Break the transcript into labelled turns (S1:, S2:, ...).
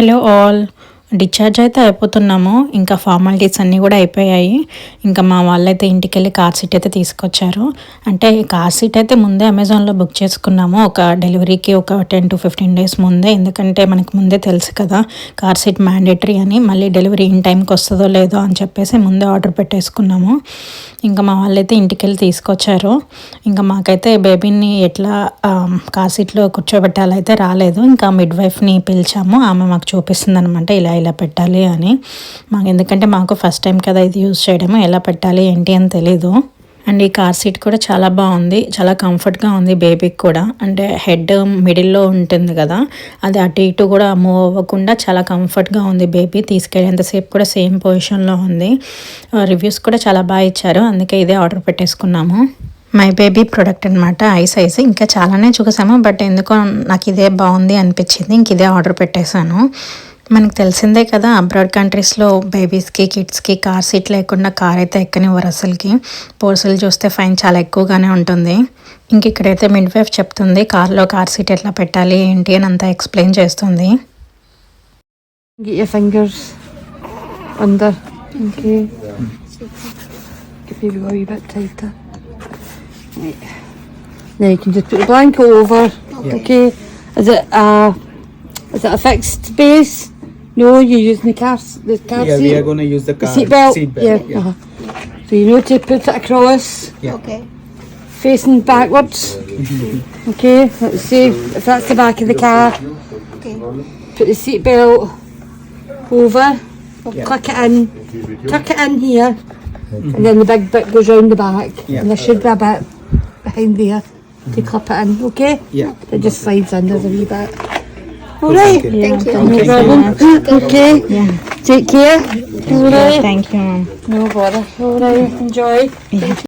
S1: Hello all. Discharge అయితే అయిపోతున్నాము. ఇంకా formalities అన్నీ కూడా అయిపోయాయి. ఇంకా మా వాళ్ళైతే ఇంటికి వెళ్ళి కార్ సీట్ అయితే తీసుకొచ్చారు. అంటే కార్ సీట్ అయితే ముందే అమెజాన్లో బుక్ చేసుకున్నాము, ఒక డెలివరీకి ఒక 10 to 15 days ముందే. ఎందుకంటే మనకు ముందే తెలుసు కదా కార్ సీట్ మ్యాండేటరీ అని. మళ్ళీ డెలివరీ ఇన్ టైంకి వస్తుందో లేదో అని చెప్పేసి ముందే ఆర్డర్ పెట్టేసుకున్నాము. ఇంకా మా వాళ్ళైతే ఇంటికి వెళ్ళి తీసుకొచ్చారు. ఇంకా మాకైతే బేబీని ఎట్లా కార్ సీట్లో కూర్చోబెట్టాలైతే రాలేదు. ఇంకా మిడ్ వైఫ్ని పిలిచాము, ఆమె మాకు చూపిస్తుంది అనమాట ఇలా ఇలా పెట్టాలి అని. ఎందుకంటే మాకు ఫస్ట్ టైం కదా ఇది యూజ్ చేయడము, ఎలా పెట్టాలి ఏంటి అని తెలీదు. అండ్ ఈ కార్ సీట్ కూడా చాలా బాగుంది, చాలా కంఫర్ట్గా ఉంది బేబీకి కూడా. అంటే హెడ్ మిడిల్లో ఉంటుంది కదా, అది అటు ఇటు కూడా మూవ్ అవ్వకుండా చాలా కంఫర్ట్గా ఉంది. బేబీ తీసుకెళ్ళేంతసేపు కూడా సేమ్ పొజిషన్లో ఉంది. రివ్యూస్ కూడా చాలా బాగా ఇచ్చారు, అందుకే ఇదే ఆర్డర్ పెట్టేసుకున్నాము. మై బేబీ ప్రోడక్ట్ అనమాట, ఐ సైజ్. ఇంకా చాలానే చూసాము, బట్ ఎందుకో నాకు ఇదే బాగుంది అనిపించింది, ఇంక ఇదే ఆర్డర్ పెట్టేశాను. మనకు తెలిసిందే కదా అబ్రాడ్ కంట్రీస్లో బేబీస్కి కిడ్స్కి కార్ సీట్ లేకుండా కార్ అయితే ఎక్కనివ్వరు అసలుకి. పోర్సులు చూస్తే ఫైన్ చాలా ఎక్కువగానే ఉంటుంది. ఇంక ఇక్కడైతే మిడ్ వైఫ్ చెప్తుంది కార్లో కార్ సీట్ ఎట్లా పెట్టాలి ఏంటి అని అంతా ఎక్స్ప్లెయిన్ చేస్తుంది.
S2: Get your fingers under. Okay. Give you a wee bit tighter. Right. Now you can just put the blanket over. Yeah. Okay. Is it a fixed base? No, you're using the car seat.
S3: Yeah, we are going to use the car
S2: seat belt.
S3: Yeah.
S2: Uh-huh. So you know to put it across.
S3: Yeah.
S4: Okay.
S2: Facing backwards. Okay. Let's see if that's the back of the car.
S4: Okay.
S2: Put the seat belt over.
S3: Yeah.
S2: Click it in. Tuck it in here. And then the big bit goes round the back.
S3: Yeah.
S2: And there should be a bit behind there to clip it in. Okay.
S3: Yeah.
S2: It just slides in. There's a wee bit. All right.
S3: Okay.
S4: Thank you.
S2: No problem. Okay.
S1: Yeah.
S2: Take care. All right.
S1: Thank you.
S2: No bother. All right. Enjoy.